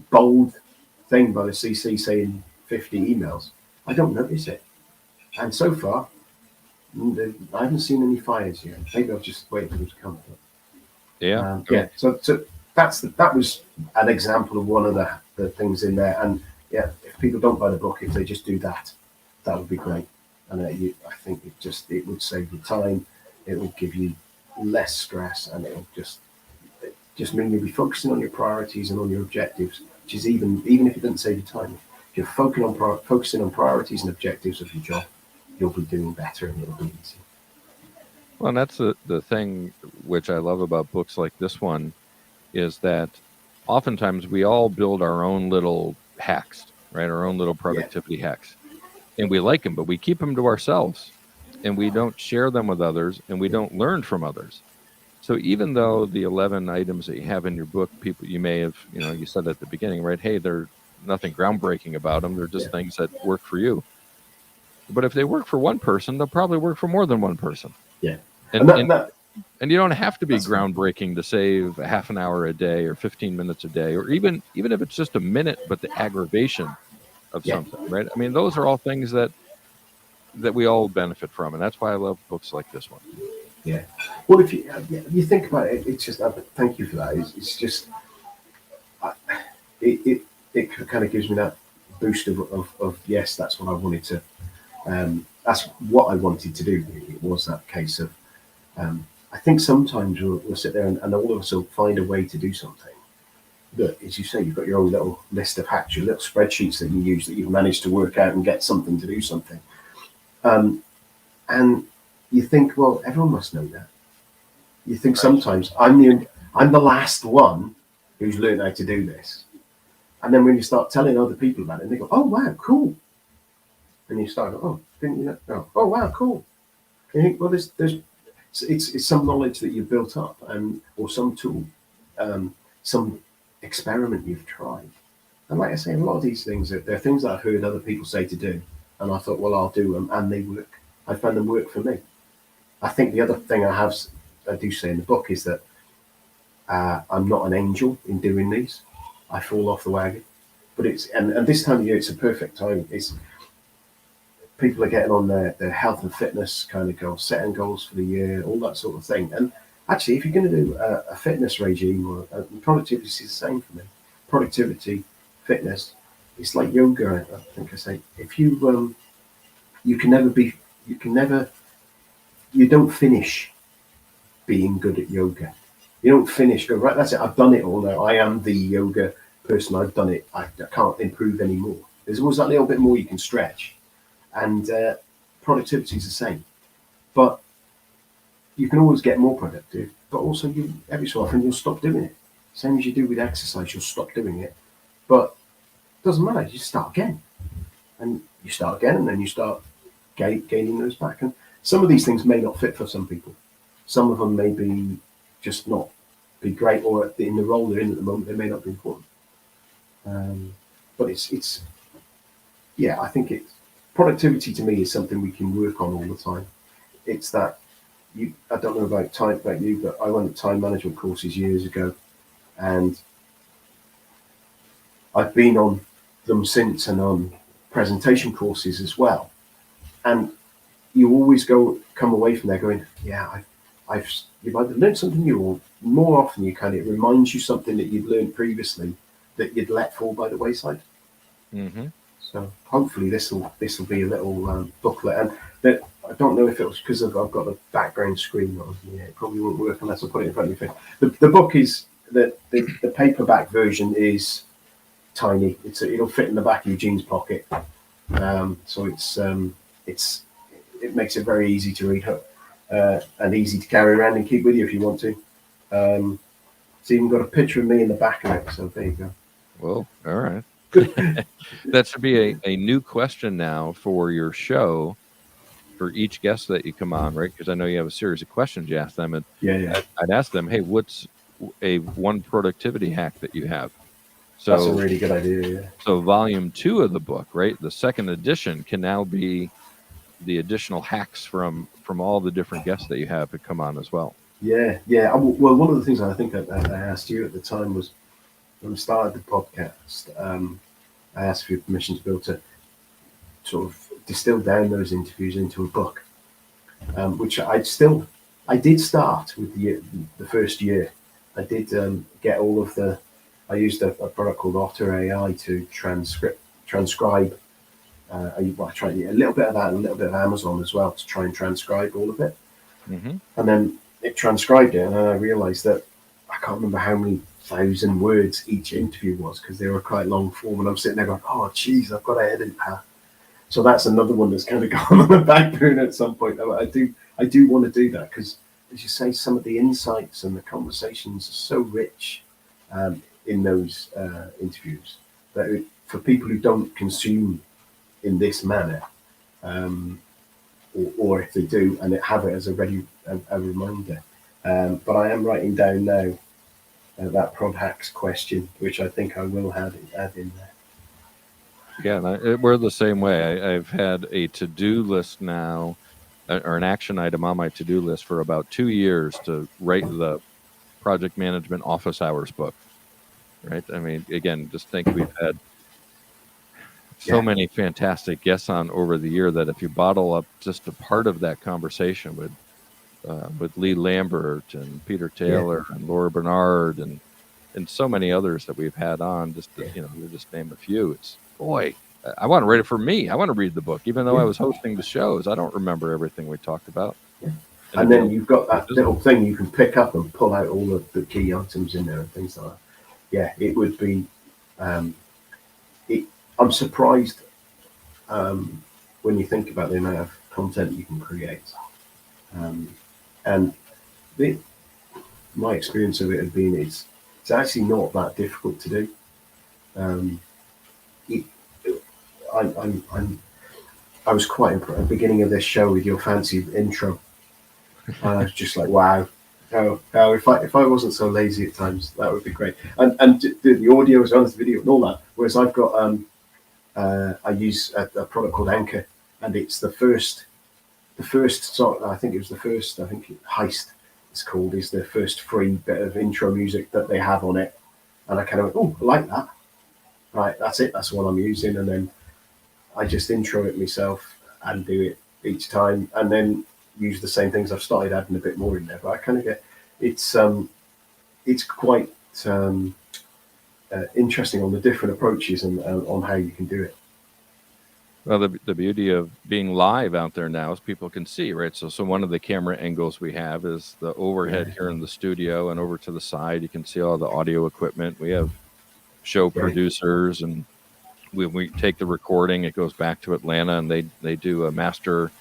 bold thing by the CC saying 50 emails, I don't notice it. And so far, I haven't seen any fires yet. Maybe I'll just wait for them to come. Yeah. So that was an example of one of the things in there. And yeah, if people don't buy the book, if they just do that, that would be great. And I think it would save you time. It would give you less stress, and it would just mean you'll be focusing on your priorities and on your objectives, which is even if it doesn't save you time. If you're focusing on priorities and objectives of your job, you'll be doing better and it'll be easy. Well, and that's the thing which I love about books like this one, is that oftentimes we all build our own little hacks, right? Our own little productivity hacks. And we like them, but we keep them to ourselves, and we don't share them with others, and we don't learn from others. So even though the 11 items that you have in your book, people, you may have, you said at the beginning, right? Hey, they're nothing groundbreaking about them. They're just things that work for you. But if they work for one person, they'll probably work for more than one person. Yeah. And you don't have to be groundbreaking to save a half an hour a day or 15 minutes a day, or even if it's just a minute, but the aggravation of something, right? I mean, those are all things that we all benefit from, and that's why I love books like this one. Yeah. Well, if you think about it, it's just, thank you for that. It's just, it kind of gives me that boost of yes, that's what I wanted to, that's what I wanted to do. It was that case of, I think sometimes we'll sit there and all of us will find a way to do something. But as you say, you've got your own little list of hacks, your little spreadsheets that you use that you've managed to work out and get something to do something. And you think, well, everyone must know that. You think sometimes I'm the last one who's learned how to do this. And then when you start telling other people about it, and they go, oh, wow, cool. And you start, oh, didn't you know? No. Oh, wow, cool. And you think, well, it's some knowledge that you've built up, or some tool, some experiment you've tried. And like I say, a lot of these things, they're things that I've heard other people say to do, and I thought, well, I'll do them, and they work. I found them work for me. I think the other thing I do say in the book is that I'm not an angel in doing these. I fall off the wagon, but and this time of year, it's a perfect time. People are getting on their health and fitness kind of goals, setting goals for the year, all that sort of thing. And actually, if you're going to do a fitness regime, or productivity is the same for me. Productivity, fitness, it's like yoga. I think I say, if you don't finish being good at yoga. You don't finish, go, right, that's it, I've done it all now. I am the yoga person, I've done it. I can't improve anymore. There's always that little bit more you can stretch. And productivity is the same. But you can always get more productive, but also every so often you'll stop doing it. Same as you do with exercise, you'll stop doing it. But it doesn't matter, you start again. And you start again, and then you start gaining those back. And some of these things may not fit for some people. Some of them may be just not be great, or in the role they're in at the moment, they may not be important. But I think productivity to me is something we can work on all the time. It's that I don't know about you, but I went time management courses years ago, and I've been on them since, and on presentation courses as well. And you always come away from there going, yeah, you've either learned something new, or more often it reminds you something that you'd learned previously that you'd let fall by the wayside. Mm-hmm. So hopefully this will be a little booklet, and that I don't know if it was because I've got a background screen on. Yeah, it probably won't work unless I put it in front of you. The book is the paperback version is tiny. It'll fit in the back of your jeans pocket. So it makes it very easy to read, and easy to carry around and keep with you if you want to. It's even got a picture of me in the back of it. So there you go. Well, all right. That should be a new question now for your show, for each guest that you come on, right? Because I know you have a series of questions you ask them, and yeah. I'd ask them, hey, what's one productivity hack that you have? So that's a really good idea. Yeah. So volume 2 of the book, right? The second edition can now be the additional hacks from all the different guests that you have to come on as well. Yeah. Well, one of the things I think I asked you at the time was, when we started the podcast, I asked for your permission to be able to sort of distill down those interviews into a book, which I did start with the first year. I did get all of the. I used a product called Otter AI to transcribe. I tried a little bit of that and a little bit of Amazon as well to try and transcribe all of it. Mm-hmm. And then it transcribed it, and then I realized that I can't remember how many 1,000 words each interview was, because they were quite long form, and I'm sitting there going, oh geez, I've got to edit that. So that's another one that's kind of gone on the back burner at some point. I do want to do that, because, as you say, some of the insights and the conversations are so rich in those interviews that for people who don't consume in this manner, or if they do and have it as a reminder. But I am writing down now that prod hacks question, which I think I will add in there. Yeah, we're the same way. I've had a to-do list now, or an action item on my to-do list for about 2 years to write the project management office hours book. Right? I mean, again, just think we've had so many fantastic guests on over the year that if you bottle up just a part of that conversation with Lee Lambert and Peter Taylor and Laura Bernard and so many others that we've had on, just to, just name a few. It's, boy, I want to write it for me. I want to read the book, even though I was hosting the shows. I don't remember everything we talked about. Yeah. And then you've got that little thing you can pick up and pull out all of the key items in there and things like that. Yeah, it would be. I'm surprised when you think about the amount of content you can create, and my experience of it has been it's actually not that difficult to do. I was quite impressed at the beginning of this show with your fancy intro. I was just like, wow. Oh, if I wasn't so lazy at times, that would be great. And the audio as well as the video and all that. Whereas I've got I use a product called Anchor, and it's the first sort. I think Heist. It's called, is the first free bit of intro music that they have on it, and I kind of went, oh, I like that. Right, that's it. That's what I'm using, and then I just intro it myself and do it each time, and then use the same things. I've started adding a bit more in there, but I kind of get it's quite interesting on the different approaches and on how you can do it. Well, the beauty of being live out there now is people can see, right? So one of the camera angles we have is the overhead here in the studio, and over to the side you can see all the audio equipment. We have show producers, and when we take the recording, it goes back to Atlanta, and they do a master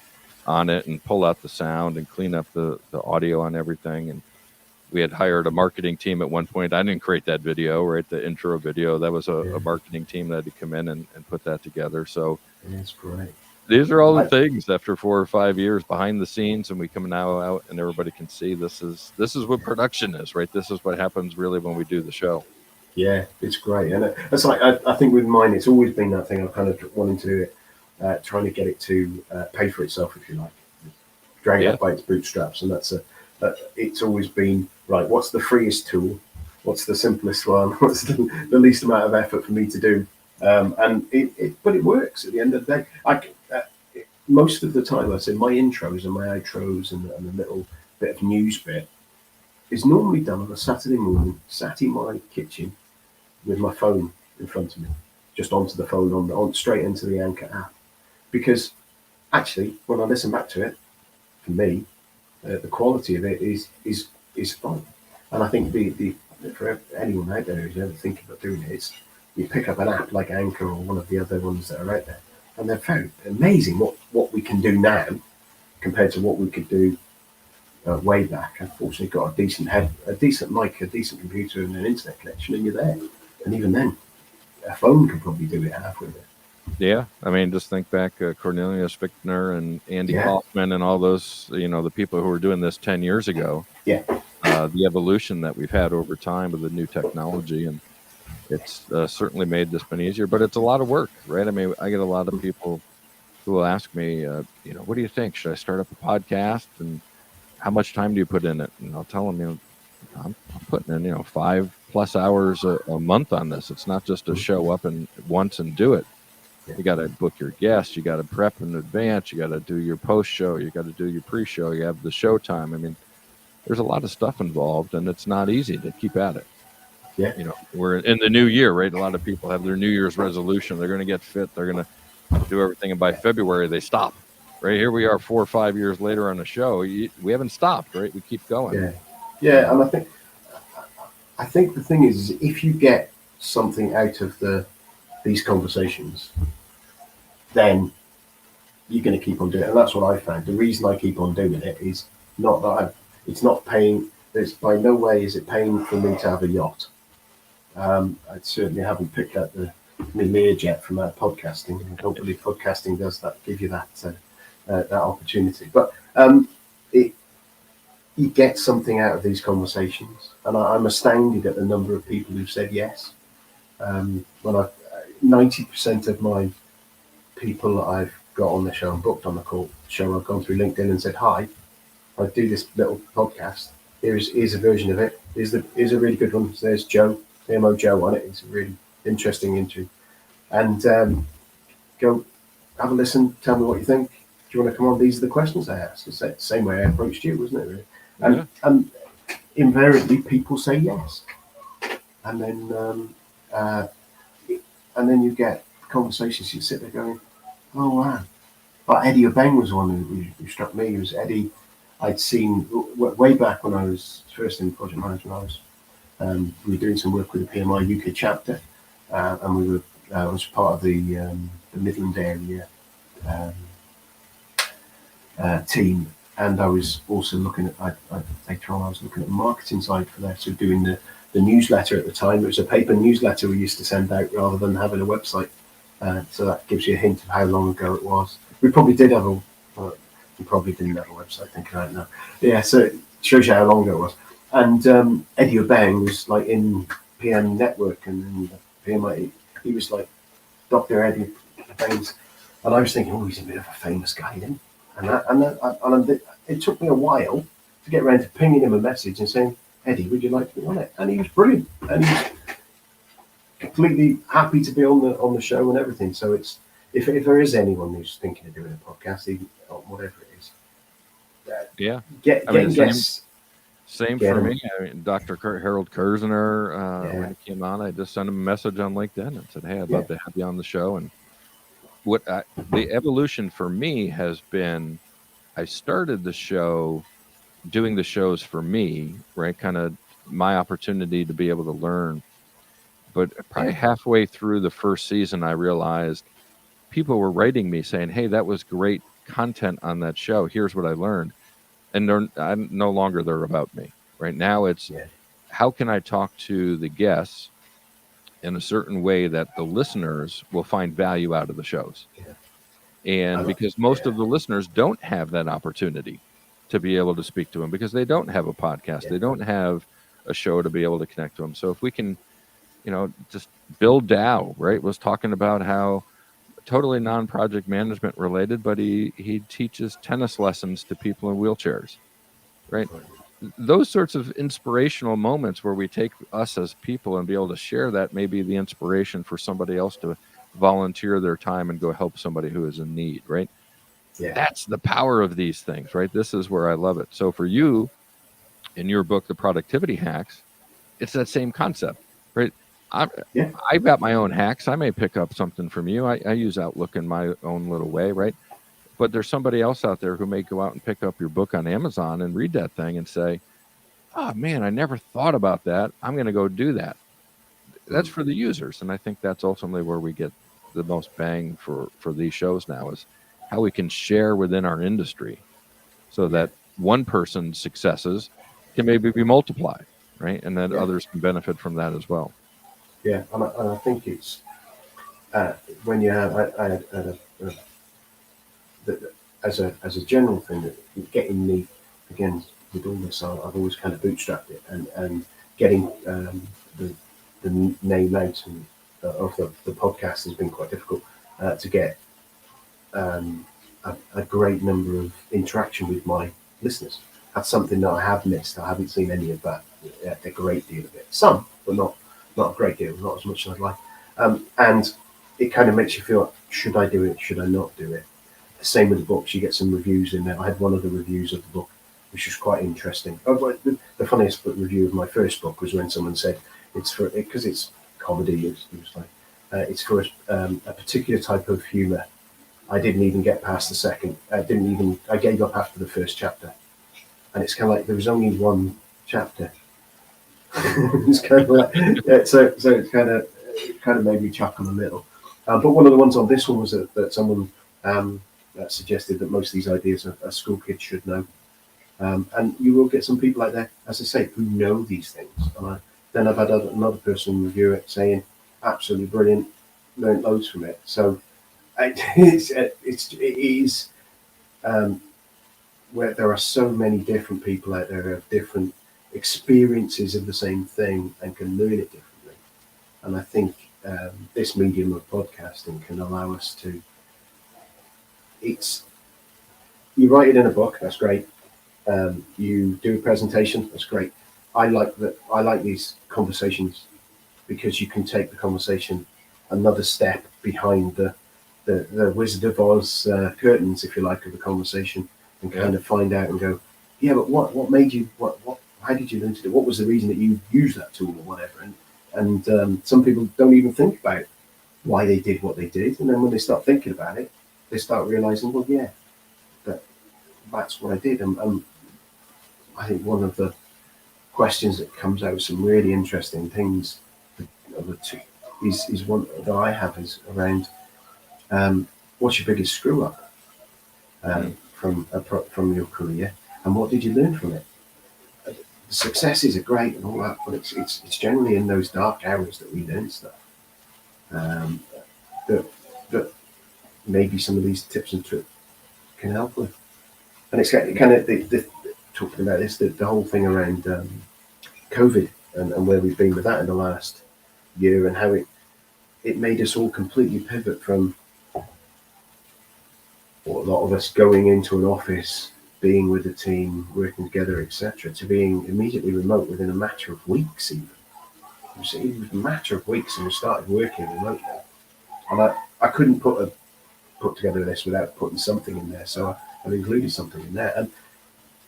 on it and pull out the sound and clean up the audio on everything. And we had hired a marketing team at one point. I didn't create that video, right? The intro video. That was a marketing team that had to come in and put that together. So that's great. These are all the things after 4 or 5 years behind the scenes, and we come now out and everybody can see this is what production is, right? This is what happens really when we do the show. Yeah, it's great. And it's like, I think with mine, it's always been that thing of kind of wanting to do it trying to get it to pay for itself, if you like, drag it Yeah. up by its bootstraps. And it's always been, right, what's the freest tool? What's the simplest one? What's the least amount of effort for me to do? But it works at the end of the day. Most of the time, I say my intros and my outros and the little bit of news bit is normally done on a Saturday morning, sat in my kitchen with my phone in front of me, just onto the phone, on straight into the Anchor app. Because actually, when I listen back to it, for me, the quality of it is fine. And I think for anyone out there who's ever thinking about doing it, you pick up an app like Anchor or one of the other ones that are out there, and they're very amazing what we can do now compared to what we could do way back. Unfortunately, got a decent mic, a decent computer, and an internet connection, and you're there. And even then, a phone could probably do it halfway there. Yeah, I mean, just think back, Cornelius Fichtner and Andy Yeah. Kaufman and all those, the people who were doing this 10 years ago. Yeah. The evolution that we've had over time with the new technology, and it's certainly made this been easier, but it's a lot of work, right? I mean, I get a lot of people who will ask me, what do you think? Should I start up a podcast? And how much time do you put in it? And I'll tell them, I'm putting in, 5+ hours a month on this. It's not just to show up and once and do it. You got to book your guests. You got to prep in advance. You got to do your post show. You got to do your pre-show. You have the show time. I mean, there's a lot of stuff involved, and it's not easy to keep at it. Yeah. We're in the new year, right? A lot of people have their New Year's resolution. They're going to get fit. They're going to do everything. And by February, they stop. Right here we are 4 or 5 years later on the show. We haven't stopped, right? We keep going. Yeah. Yeah. And I think the thing is if you get something out of these conversations, then you're going to keep on doing it. And that's what I found. The reason I keep on doing it is not that it's not paying. There's by no way is it paying for me to have a yacht. I certainly haven't picked up my Learjet from podcasting. I don't believe podcasting does that, give you that opportunity. But you get something out of these conversations, and I'm astounded at the number of people who've said yes. 90% of my people that I've got on the show and booked on the show, I've gone through LinkedIn and said, hi, I do this little podcast. Here's a version of it. Here's a really good one. There's Joe, PMO Joe on it. It's a really interesting interview. And go have a listen. Tell me what you think. Do you want to come on? These are the questions I asked. It's the same way I approached you, wasn't it? Really? And invariably, people say yes. And then you get conversations. You sit there going, oh wow. But Eddie O'Beng was one who struck me. It was Eddie. I'd seen way back when I was first in project management. We were doing some work with the PMI UK chapter, and we were was part of the Midland area team. And I was also looking at later on. I was looking at the marketing side for that. So doing the newsletter at the time. It was a paper newsletter we used to send out rather than having a website. So that gives you a hint of how long ago it was. We probably did have we probably didn't have a website, thinking right now. Yeah, so it shows you how long ago it was. And Eddie O'Beng was like in PM Network and in PMI. He was like Dr. Eddie O'Beng's. And I was thinking, oh, he's a bit of a famous guy then. And it took me a while to get around to pinging him a message and saying, Eddie, would you like to be on it? And he was brilliant. And he was completely happy to be on the show and everything. So it's if there is anyone who's thinking of doing a podcast, even whatever it is, get guests. Same for me. I mean, Dr. Harold Kersner, when he came on, I just sent him a message on LinkedIn and said, hey, I'd love to have you on the show. And the evolution for me has been, I started the show doing the shows for me, right? Kind of my opportunity to be able to learn. But probably halfway through the first season, I realized people were writing me saying, hey, that was great content on that show. Here's what I learned. And I'm no longer they're about me. Right now it's how can I talk to the guests in a certain way that the listeners will find value out of the shows. And because most of the listeners don't have that opportunity to be able to speak to them because they don't have a podcast. They don't have a show to be able to connect to them. So if we can, just build Dow, right? Was talking about how totally non-project management related, but he teaches tennis lessons to people in wheelchairs, right? Those sorts of inspirational moments where we take us as people and be able to share that may be the inspiration for somebody else to volunteer their time and go help somebody who is in need, right? Yeah. That's the power of these things, right? This is where I love it. So for you, in your book, The Productivity Hacks, it's that same concept, right? Yeah. I've got my own hacks. I may pick up something from you. I use Outlook in my own little way, right? But there's somebody else out there who may go out and pick up your book on Amazon and read that thing and say, oh man, I never thought about that. I'm going to go do that. That's for the users. And I think that's ultimately where we get the most bang for these shows now, is how we can share within our industry so that one person's successes can maybe be multiplied, right? And then others can benefit from that as well. Yeah, and I think it's when you have as a general thing, that getting me, again, with all this, I've always kind of bootstrapped it, and getting the name out and of the podcast has been quite difficult to get a great number of interaction with my listeners. That's something that I have missed. I haven't seen any of that, a great deal of it. Some, but not a great deal, not as much as I'd like. And it kind of makes you feel, should I do it? Should I not do it? The same with the books. You get some reviews in there. I had one of the reviews of the book, which was quite interesting. The funniest review of my first book was when someone said it's for, because it's comedy. It was like it's for a particular type of humour. I didn't even get past the second. I gave up after the first chapter, and it's kind of like there was only one chapter. It's kind of like, so it's kind of made me chuckle a little. But one of the ones on this one was that someone suggested that most of these ideas a school kid should know. And you will get some people out there, as I say, who know these things. And then I've had another person review it saying, absolutely brilliant, learned loads from it. So it is where there are so many different people out there who have different experiences of the same thing and can learn it differently. And I think this medium of podcasting can allow us to, you write it in a book, that's great. You do a presentation, that's great. I like these conversations because you can take the conversation another step behind the Wizard of Oz curtains, if you like, of the conversation, and kind of find out and go, yeah, but what made you, how did you learn to do it? What was the reason that you used that tool or whatever? And some people don't even think about why they did what they did. And then when they start thinking about it, they start realizing, well, yeah, that's what I did. And I think one of the questions that comes out with some really interesting things is one that I have is around what's your biggest screw up from your career, and what did you learn from it? The successes are great and all that, but it's generally in those dark hours that we learn stuff. That maybe some of these tips and tricks can help with. And it's kind of talking about this, the whole thing around COVID and where we've been with that in the last year, and how it made us all completely pivot from, or a lot of us going into an office, being with the team, working together, etc., to being immediately remote within a matter of weeks even. It was a matter of weeks, and we started working remotely. And I couldn't put together this without putting something in there, so I've included something in there. And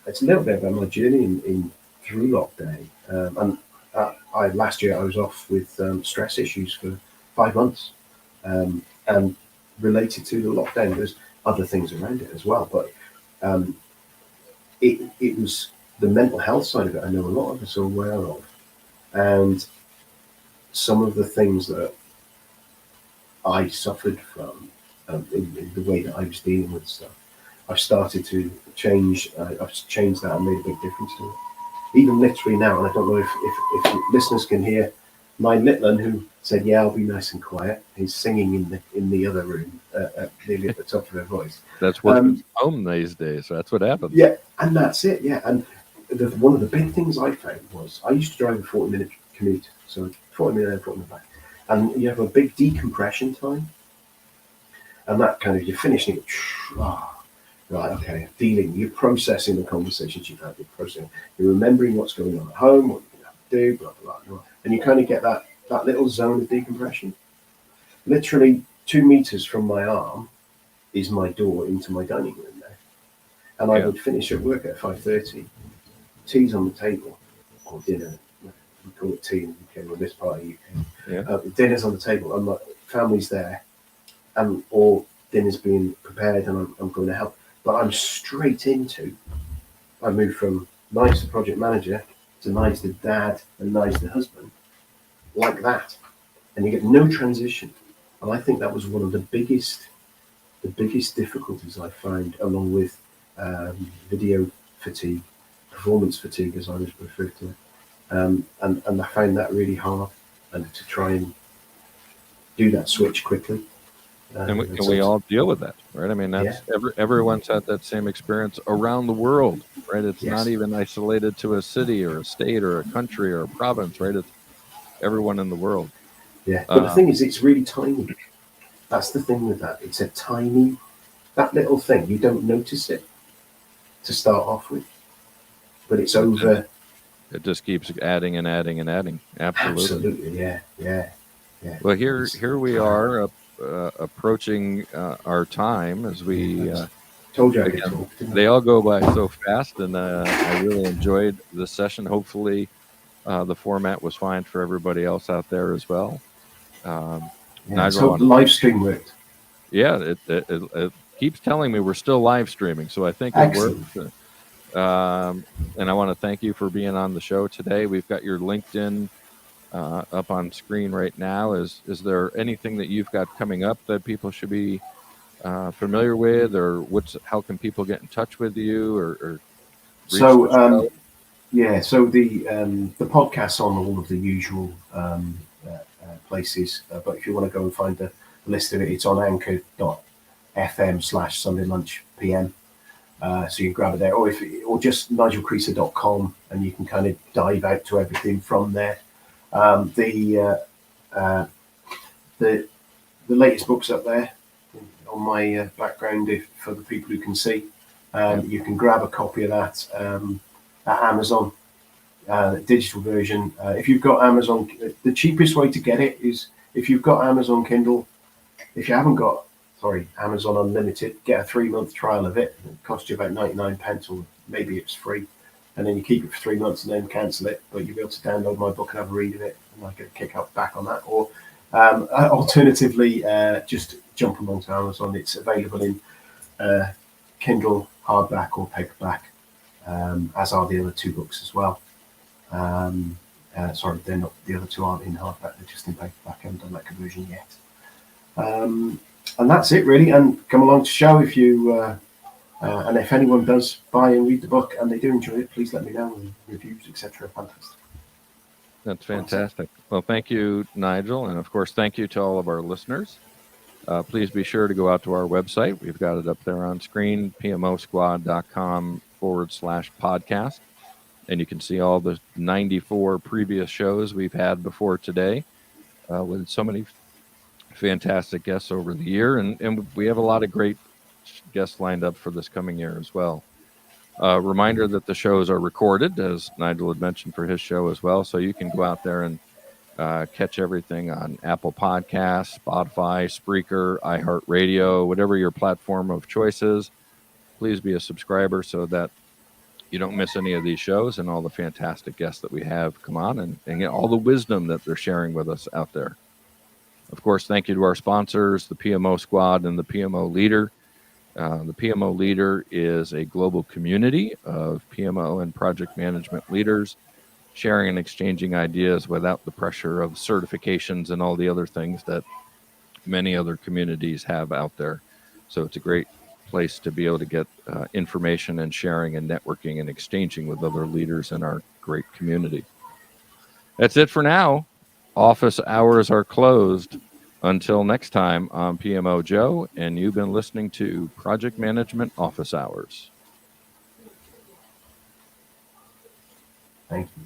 it's a little bit about my journey in through lockdown. And last year I was off with stress issues for 5 months, and related to the lockdown. There's other things around it as well, but it was the mental health side of it. I know a lot of us are aware of, and some of the things that I suffered from in the way that I was dealing with stuff. I've started to change. I've changed that and made a big difference to it. Even literally now, and I don't know if listeners can hear my little one who said, "Yeah, I'll be nice and quiet." He's singing in the other room, nearly at the top of her voice. That's what's home these days. That's what happens. Yeah, and that's it. Yeah, and one of the big things I found was I used to drive a 40-minute commute, so 40 minutes, 40 minutes back, and you have a big decompression time. and that kind of, you're finishing it. Right, okay, dealing, you're processing the conversations you've had, you're remembering what's going on at home, what you're going to have to do, blah, blah, blah. And you kind of get that little zone of decompression. Literally 2 meters from my arm is my door into my dining room there. And I would finish at work at 5:30, tea's on the table, or dinner, we call it tea in the UK, or this part of the UK. Dinner's on the table, and my family's there, and or dinner's being prepared, and I'm going to help. But I'm straight into, I moved from Nigel the project manager to Nigel the dad and Nigel the husband, like that. And you get no transition. And I think that was one of the biggest difficulties I found, along with video fatigue, performance fatigue, as I was referred to it. And I found that really hard, and to try and do that switch quickly. And we all deal with that, right? I mean, that's everyone's had that same experience around the world, right? It's not even isolated to a city or a state or a country or a province, right? It's everyone in the world. Yeah, but the thing is, it's really tiny. That's the thing with that. It's a tiny, that little thing. You don't notice it to start off with, but it's over. It just keeps adding and adding and adding. Absolutely, yeah. Well, here we are. Approaching our time, as we told you again, they all go by so fast, and I really enjoyed this session. Hopefully the format was fine for everybody else out there as well. So the live stream worked. Yeah, it keeps telling me we're still live streaming, so I think it worked. And I want to thank you for being on the show today. We've got your LinkedIn up on screen right now. Is there anything that you've got coming up that people should be familiar with, or how can people get in touch with you, or so the podcast's on all of the usual places, but if you want to go and find the list of it, it's on anchor.fm/Sunday Lunch PM. So you can grab it there, or just nigelcreaser.com, and you can kind of dive out to everything from there. The latest book's up there on my background, for the people who can see. You can grab a copy of that at Amazon, digital version. If you've got Amazon, the cheapest way to get it is if you've got Amazon Kindle. If you haven't got, Amazon Unlimited, get a 3-month trial of it. It costs you about 99p, or maybe it's free. And then you keep it for 3 months and then cancel it. But you'll be able to download my book and have a read of it, and I get a kick out back on that. Or alternatively, just jump onto Amazon. It's available in Kindle, hardback or paperback, as are the other 2 books as well. They're not. The other 2 aren't in hardback; they're just in paperback. I haven't done that conversion yet. And that's it, really. And come along to show if you. And if anyone does buy and read the book and they do enjoy it, please let me know. And reviews, etc. Fantastic. That's fantastic. Well, thank you, Nigel. And of course, thank you to all of our listeners. Please be sure to go out to our website. We've got it up there on screen, pmosquad.com/podcast. And you can see all the 94 previous shows we've had before today, with so many fantastic guests over the year. And we have a lot of great guests lined up for this coming year as well. Reminder that the shows are recorded, as Nigel had mentioned, for his show as well. So you can go out there and catch everything on Apple Podcasts, Spotify, Spreaker, iHeartRadio, whatever your platform of choice is. Please be a subscriber so that you don't miss any of these shows and all the fantastic guests that we have come on and get all the wisdom that they're sharing with us out there. Of course, thank you to our sponsors, the PMO Squad and the PMO Leader. The PMO Leader is a global community of PMO and project management leaders sharing and exchanging ideas without the pressure of certifications and all the other things that many other communities have out there. So it's a great place to be able to get information and sharing and networking and exchanging with other leaders in our great community. That's it for now. Office hours are closed. Until next time, I'm PMO Joe, and you've been listening to Project Management Office Hours. Thank you.